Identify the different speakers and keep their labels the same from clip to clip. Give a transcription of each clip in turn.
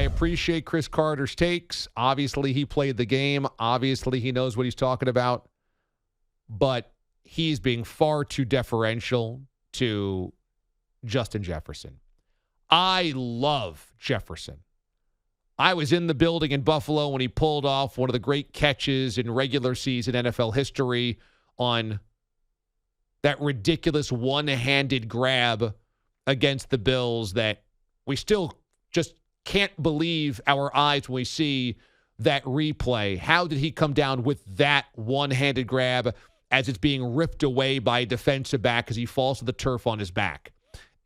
Speaker 1: I appreciate Chris Carter's takes. Obviously, he played the game. Obviously, he knows what he's talking about. But he's being far too deferential to Justin Jefferson. I love Jefferson. I was in the building in Buffalo when he pulled off one of the great catches in regular season NFL history on that ridiculous one-handed grab against the Bills that we still just can't believe our eyes when we see that replay. How did he come down with that one-handed grab as it's being ripped away by a defensive back as he falls to the turf on his back?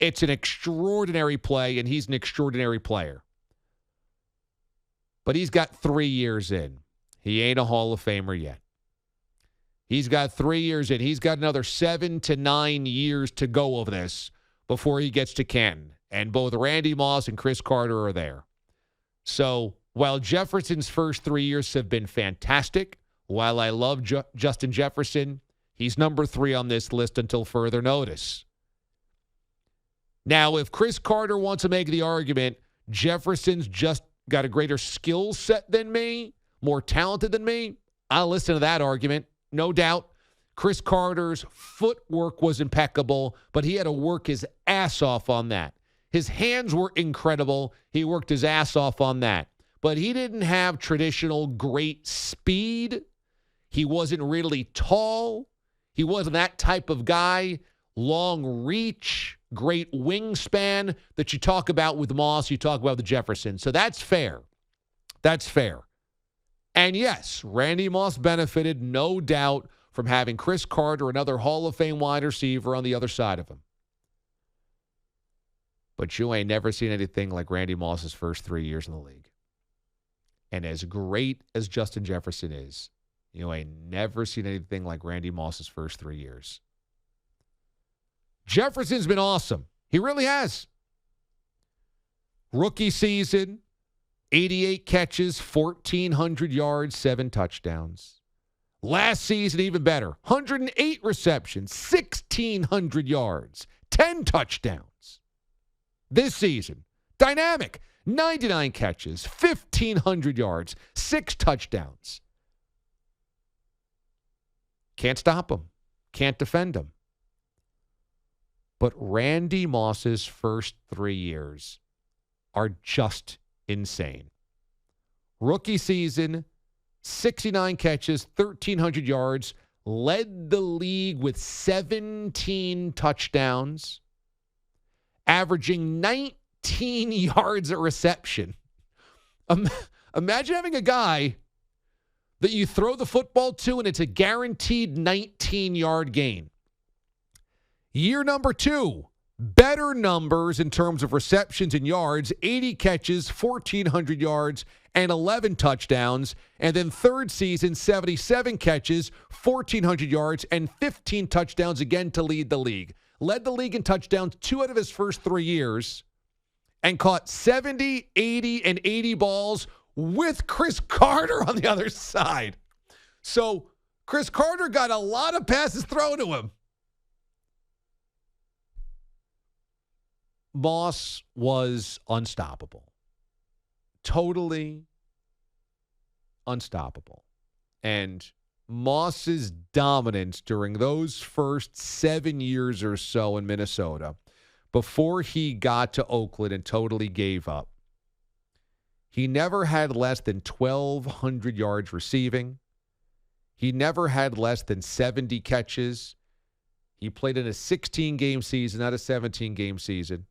Speaker 1: It's an extraordinary play, and he's an extraordinary player. But he's got 3 years in. He ain't a Hall of Famer yet. He's got 3 years in. He's got another 7 to 9 years to go of this before he gets to Canton. And both Randy Moss and Chris Carter are there. So while Jefferson's first 3 years have been fantastic, while I love Justin Jefferson, he's number 3 on this list until further notice. Now, if Chris Carter wants to make the argument, Jefferson's just got a greater skill set than me, more talented than me, I'll listen to that argument. No doubt. Chris Carter's footwork was impeccable, but he had to work his ass off on that. His hands were incredible. He worked his ass off on that. But he didn't have traditional great speed. He wasn't really tall. He wasn't that type of guy. Long reach, great wingspan that you talk about with Moss, you talk about the Jefferson. So that's fair. That's fair. And yes, Randy Moss benefited, no doubt, from having Chris Carter, another Hall of Fame wide receiver, on the other side of him. But you ain't never seen anything like Randy Moss's first 3 years in the league. And as great as Justin Jefferson is, you ain't never seen anything like Randy Moss's first 3 years. Jefferson's been awesome. He really has. Rookie season, 88 catches, 1,400 yards, 7 touchdowns. Last season, even better, 108 receptions, 1,600 yards, 10 touchdowns. This season, dynamic, 99 catches, 1,500 yards, 6 touchdowns. Can't stop him. Can't defend him. But Randy Moss's first 3 years are just insane. Rookie season, 69 catches, 1,300 yards, led the league with 17 touchdowns, averaging 19 yards a reception. Imagine having a guy that you throw the football to and it's a guaranteed 19-yard gain. Year number 2, better numbers in terms of receptions and yards, 80 catches, 1,400 yards, and 11 touchdowns. And then third season, 77 catches, 1,400 yards, and 15 touchdowns again to lead the league. Led the league in touchdowns 2 out of his first 3 years and caught 70, 80, and 80 balls with Chris Carter on the other side. So Chris Carter got a lot of passes thrown to him. Moss was unstoppable. Totally unstoppable. And Moss's dominance during those first 7 years or so in Minnesota, before he got to Oakland and totally gave up, he never had less than 1,200 yards receiving. He never had less than 70 catches. He played in a 16-game season, not a 17-game season.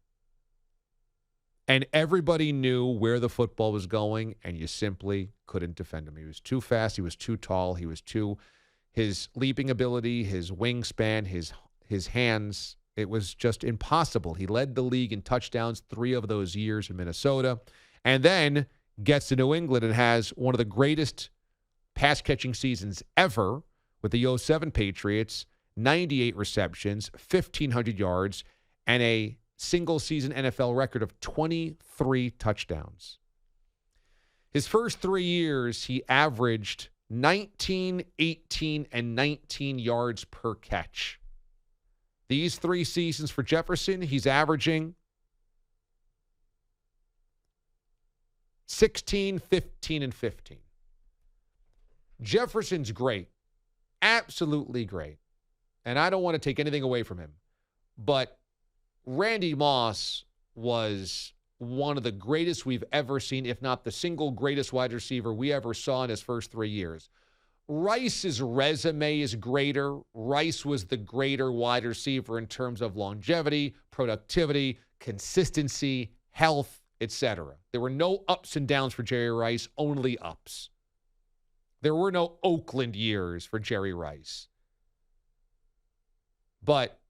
Speaker 1: And everybody knew where the football was going, and you simply couldn't defend him. He was too fast. He was too tall. His leaping ability, his wingspan, his hands, it was just impossible. He led the league in touchdowns 3 of those years in Minnesota, and then gets to New England and has one of the greatest pass-catching seasons ever with the 2007 Patriots, 98 receptions, 1,500 yards, and a single-season NFL record of 23 touchdowns. His first 3 years, he averaged 19, 18, and 19 yards per catch. These 3 seasons for Jefferson, he's averaging 16, 15, and 15. Jefferson's great. Absolutely great. And I don't want to take anything away from him. But Randy Moss was one of the greatest we've ever seen, if not the single greatest wide receiver we ever saw in his first 3 years. Rice's resume is greater. Rice was the greater wide receiver in terms of longevity, productivity, consistency, health, etc. There were no ups and downs for Jerry Rice, only ups. There were no Oakland years for Jerry Rice. But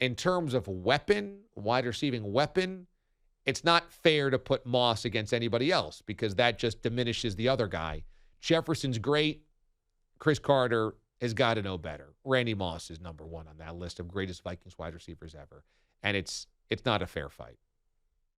Speaker 1: in terms of weapon, wide receiving weapon, it's not fair to put Moss against anybody else because that just diminishes the other guy. Jefferson's great. Chris Carter has got to know better. Randy Moss is number one on that list of greatest Vikings wide receivers ever. And it's not a fair fight.